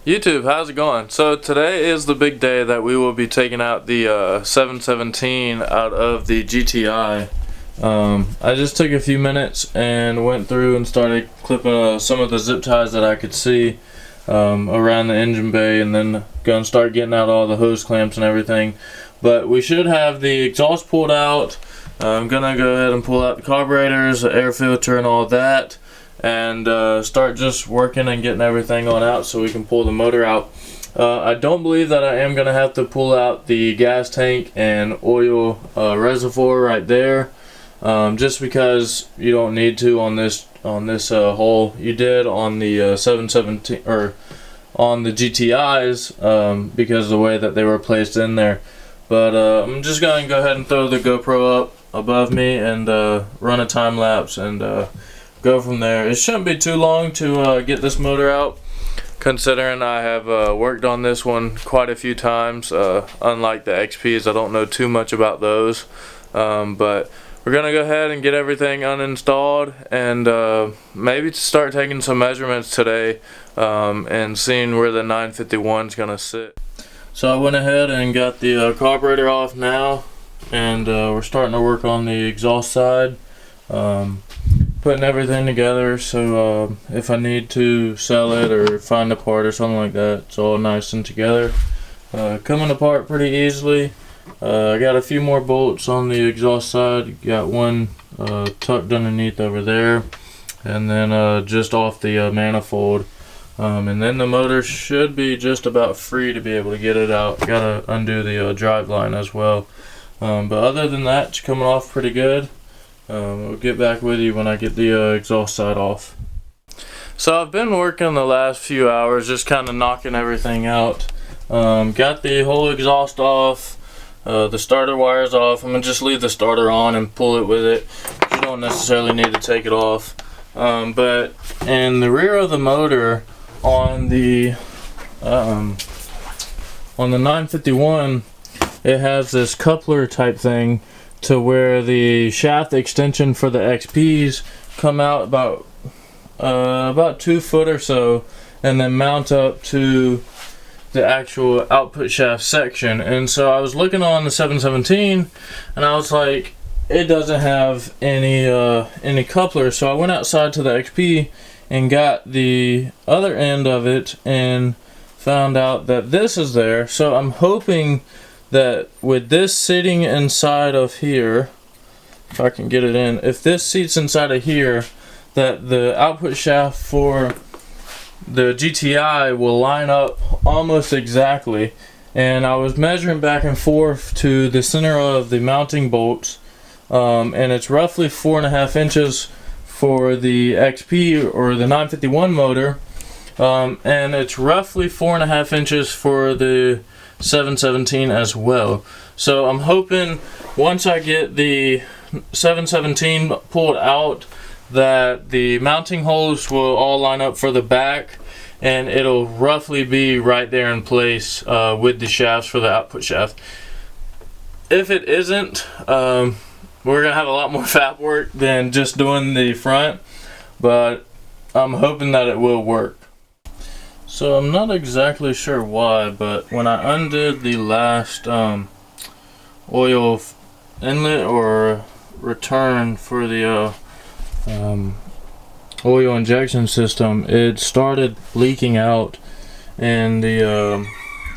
YouTube, how's it going? So today is the big day that we will be taking out the 717 out of the GTI. I just took a few minutes and went through and started clipping some of the zip ties that I could see around the engine bay, and then gonna start getting out all the hose clamps and everything. But we should have the exhaust pulled out. I'm gonna go ahead and pull out the carburetors, the air filter and all that, and start just working and getting everything on out so we can pull the motor out. I don't believe that I am going to have to pull out the gas tank and oil reservoir right there, just because you don't need to on this hole. You did on the 717 or on the GTIs because of the way that they were placed in there. But I'm just going to go ahead and throw the GoPro up above me and run a time lapse and go from there. It shouldn't be too long to get this motor out, considering I have worked on this one quite a few times. Unlike the XPs, I don't know too much about those, but we're gonna go ahead and get everything uninstalled and maybe start taking some measurements today and seeing where the 951 is gonna sit. So I went ahead and got the carburetor off now, and we're starting to work on the exhaust side. Putting everything together, so if I need to sell it or find a part or something like that, it's all nice and together. Coming apart pretty easily. I got a few more bolts on the exhaust side. Got one tucked underneath over there, and then just off the manifold. And then the motor should be just about free to be able to get it out. Gotta undo the drive line as well. But other than that, it's coming off pretty good. We'll get back with you when I get the exhaust side off. So I've been working the last few hours just kind of knocking everything out. Got the whole exhaust off, the starter wires off. I'm going to just leave the starter on and pull it with it. You don't necessarily need to take it off. But in the rear of the motor on the 951, it has this coupler type thing to where the shaft extension for the XPs come out about 2 foot or so, and then mount up to the actual output shaft section. And so I was looking on the 717, and I was like, it doesn't have any coupler. So I went outside to the XP and got the other end of it and found out that this is there. So I'm hoping that with this sitting inside of here, if I can get it in, if this seats inside of here, that the output shaft for the GTI will line up almost exactly. And I was measuring back and forth to the center of the mounting bolts, and it's roughly 4.5 inches for the XP or the 951 motor, and it's roughly 4.5 inches for the 717 as well. So I'm hoping once I get the 717 pulled out that the mounting holes will all line up for the back, and it'll roughly be right there in place with the shafts for the output shaft. If it isn't, we're gonna have a lot more fab work than just doing the front, but I'm hoping that it will work. So I'm not exactly sure why, but when I undid the last oil inlet or return for the oil injection system, it started leaking out, and it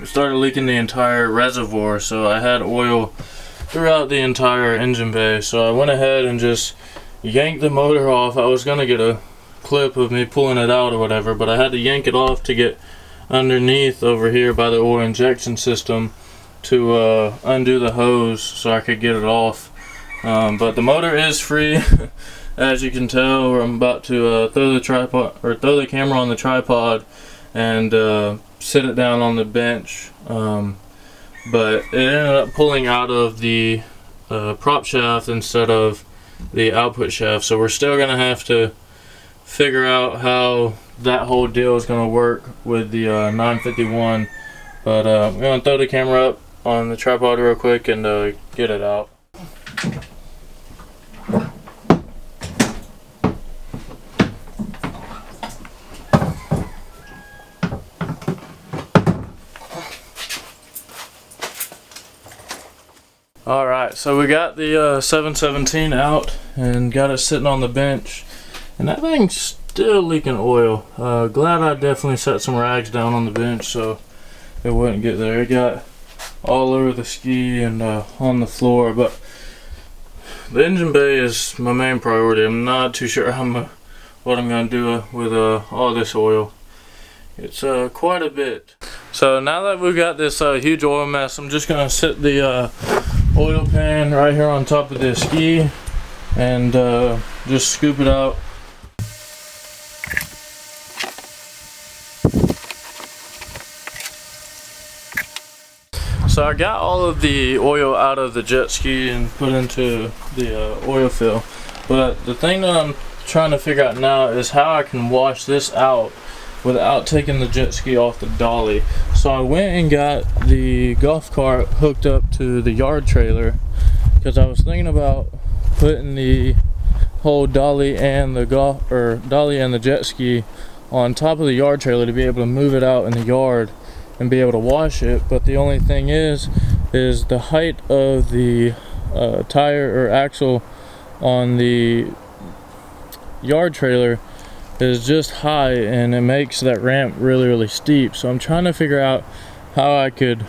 started leaking the entire reservoir. So I had oil throughout the entire engine bay. So I went ahead and just yanked the motor off. I was gonna get a clip of me pulling it out or whatever, but I had to yank it off to get underneath over here by the oil injection system to undo the hose so I could get it off. But the motor is free. As you can tell, I'm about to throw the camera on the tripod and sit it down on the bench, but it ended up pulling out of the prop shaft instead of the output shaft. So we're still gonna have to figure out how that whole deal is going to work with the 951, but I'm going to throw the camera up on the tripod real quick and get it out. Alright, so we got the 717 out and got it sitting on the bench, and that thing's still leaking oil. Glad I definitely set some rags down on the bench so it wouldn't get there. It got all over the ski and on the floor, but the engine bay is my main priority. I'm not too sure what I'm going to do with all this oil. It's quite a bit. So now that we've got this huge oil mess, I'm just going to sit the oil pan right here on top of this ski and just scoop it out. So I got all of the oil out of the jet ski and put into the oil fill, but the thing that I'm trying to figure out now is how I can wash this out without taking the jet ski off the dolly. So I went and got the golf cart hooked up to the yard trailer because I was thinking about putting the whole dolly and the jet ski on top of the yard trailer to be able to move it out in the yard and be able to wash it. But the only thing is the height of the tire or axle on the yard trailer is just high, and it makes that ramp really steep. So I'm trying to figure out how I could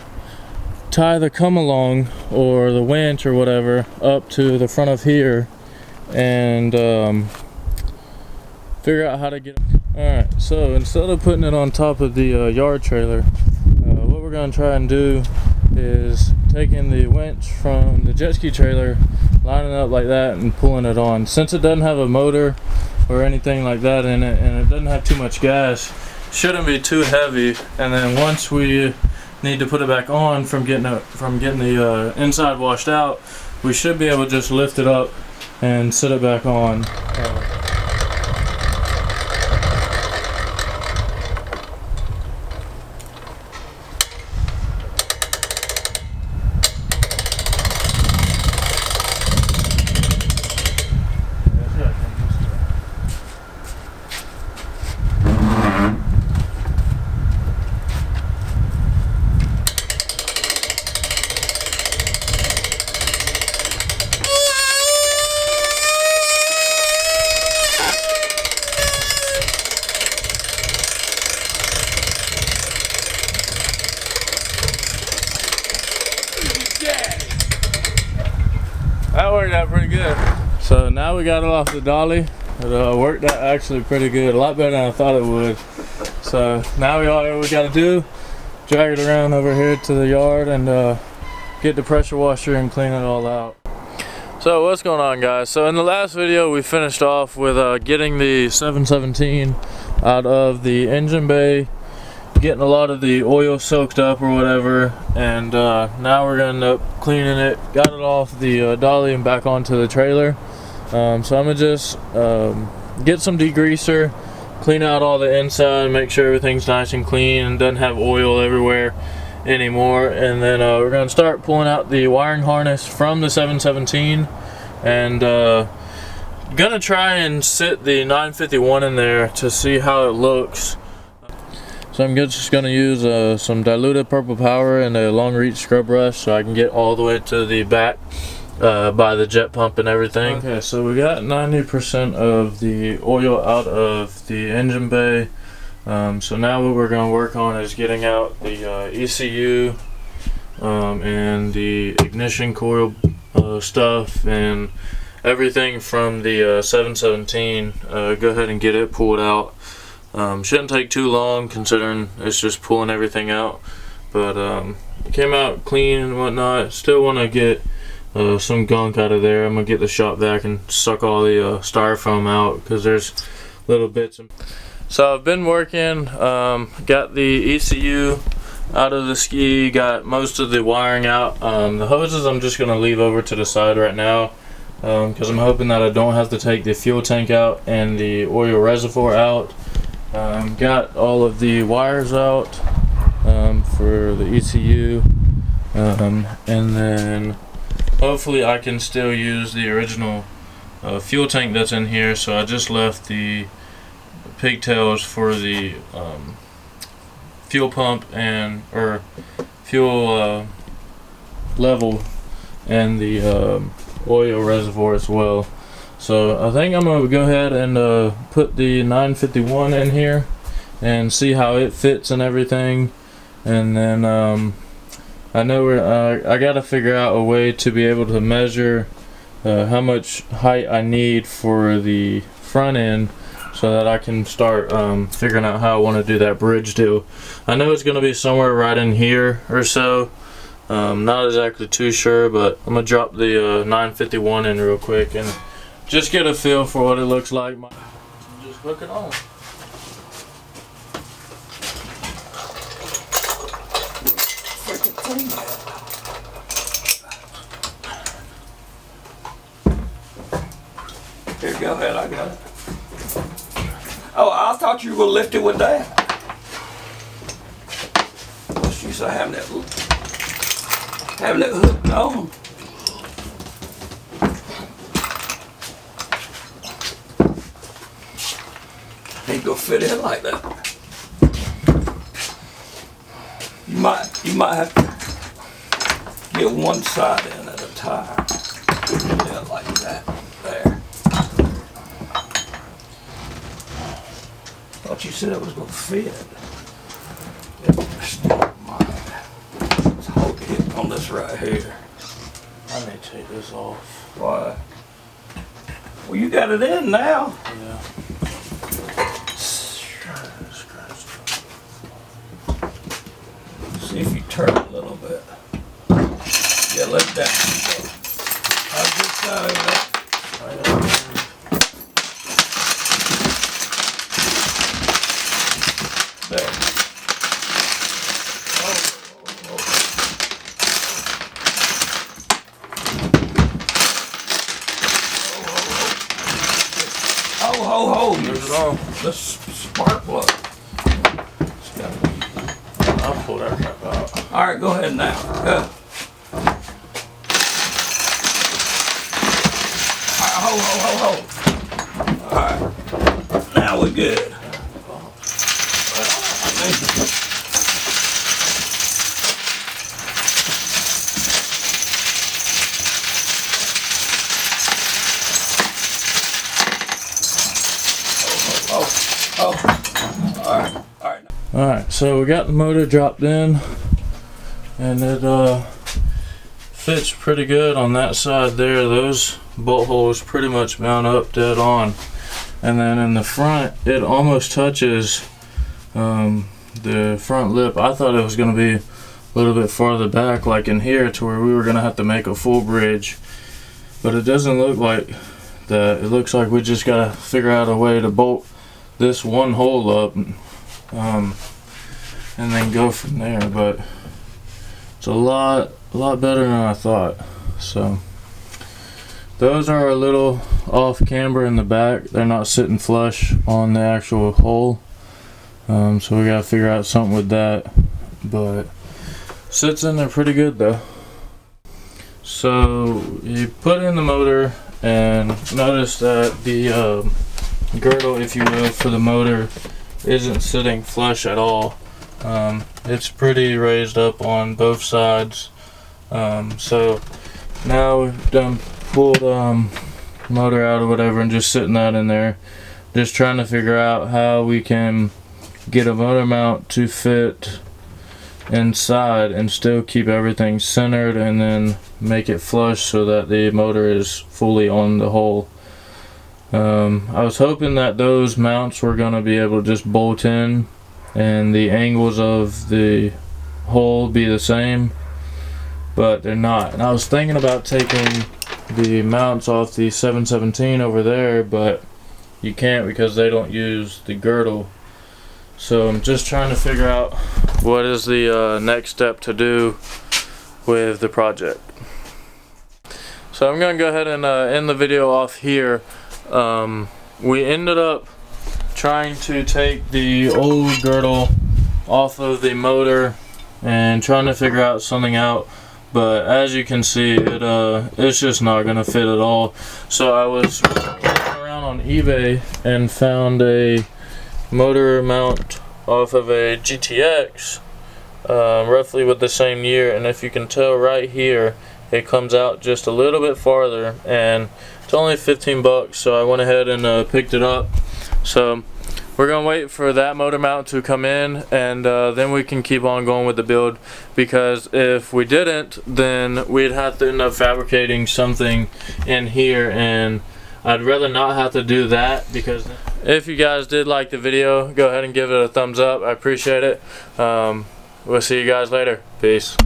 tie the come along or the winch or whatever up to the front of here and figure out how to get it. Alright, so instead of putting it on top of the yard trailer, what we're going to try and do is taking the winch from the jet ski trailer, lining it up like that and pulling it on. Since it doesn't have a motor or anything like that in it, and it doesn't have too much gas, shouldn't be too heavy. And then once we need to put it back on from getting the inside washed out, we should be able to just lift it up and sit it back on. That worked out pretty good. So now we got it off the dolly. It worked out actually pretty good, a lot better than I thought it would. So now all we got to do, drag it around over here to the yard and get the pressure washer and clean it all out. So what's going on, guys? So in the last video we finished off with getting the 717 out of the engine bay, getting a lot of the oil soaked up or whatever, and now we're gonna end up cleaning it. Got it off the dolly and back onto the trailer. So I'm gonna just get some degreaser, clean out all the inside, make sure everything's nice and clean and doesn't have oil everywhere anymore. And then we're gonna start pulling out the wiring harness from the 717 and gonna try and sit the 951 in there to see how it looks. So I'm just going to use some diluted purple power and a long reach scrub brush so I can get all the way to the back by the jet pump and everything. Okay, so we got 90% of the oil out of the engine bay. So now what we're going to work on is getting out the ECU and the ignition coil stuff and everything from the 717. Go ahead and get it pulled out. Shouldn't take too long considering it's just pulling everything out, but it came out clean and whatnot. Still want to get some gunk out of there. I'm gonna get the shop vac and suck all the styrofoam out because there's little bits. So I've been working, got the ECU out of the ski, got most of the wiring out. The hoses I'm just gonna leave over to the side right now because I'm hoping that I don't have to take the fuel tank out and the oil reservoir out. Got all of the wires out for the ECU, and then hopefully I can still use the original fuel tank that's in here. So I just left the pigtails for the fuel pump and fuel level and the oil reservoir as well. So I think I'm going to go ahead and put the 951 in here and see how it fits and everything. And then I know I got to figure out a way to be able to measure how much height I need for the front end, so that I can start figuring out how I want to do that bridge deal. I know it's going to be somewhere right in here or so. Not exactly too sure, but I'm going to drop the 951 in real quick and just get a feel for what it looks like. Just hook it on. Here, go ahead, I got it. Oh, I thought you were going to lift it with that. What's the use of having it hooked on? Ain't gonna fit in like that. You might have to get one side in at a time. Yeah, like that. There. Thought you said it was gonna fit. Let's hold it on this right here. I may take this off. Why? Well, you got it in now. Yeah. See if you turn it a little bit. Yeah, let that go. How's this side of that? There. Ho. There's it on. The spark plug. It's gotta be. I'll pull that crap out. All right, go ahead now. Go. All right, ho. All right, now we're good. Alright, so we got the motor dropped in, and it fits pretty good on that side there. Those bolt holes pretty much mount up dead on, and then in the front it almost touches the front lip. I thought it was going to be a little bit farther back, like in here, to where we were going to have to make a full bridge, but it doesn't look like that. It looks like we just got to figure out a way to bolt this one hole up and then go from there. But it's a lot better than I thought. So those are a little off camber in the back. They're not sitting flush on the actual hole, so we gotta figure out something with that, but sits in there pretty good though. So you put in the motor and notice that the girdle, if you will, for the motor isn't sitting flush at all. It's pretty raised up on both sides. So now we've done pulled motor out or whatever and just sitting that in there, just trying to figure out how we can get a motor mount to fit inside and still keep everything centered, and then make it flush so that the motor is fully on the hole. I was hoping that those mounts were going to be able to just bolt in and the angles of the hole be the same, but they're not. And I was thinking about taking the mounts off the 717 over there, but you can't because they don't use the girdle. So I'm just trying to figure out what is the next step to do with the project. So I'm going to go ahead and end the video off here. We ended up trying to take the old girdle off of the motor and trying to figure out something out, but as you can see, it's just not gonna fit at all. So I was looking around on eBay and found a motor mount off of a GTX, roughly with the same year, and if you can tell right here, it comes out just a little bit farther, and it's only 15 bucks, so I went ahead and picked it up. So we're gonna wait for that motor mount to come in, and then we can keep on going with the build, because if we didn't, then we'd have to end up fabricating something in here, and I'd rather not have to do that. Because if you guys did like the video, go ahead and give it a thumbs up. I appreciate it. We'll see you guys later. Peace.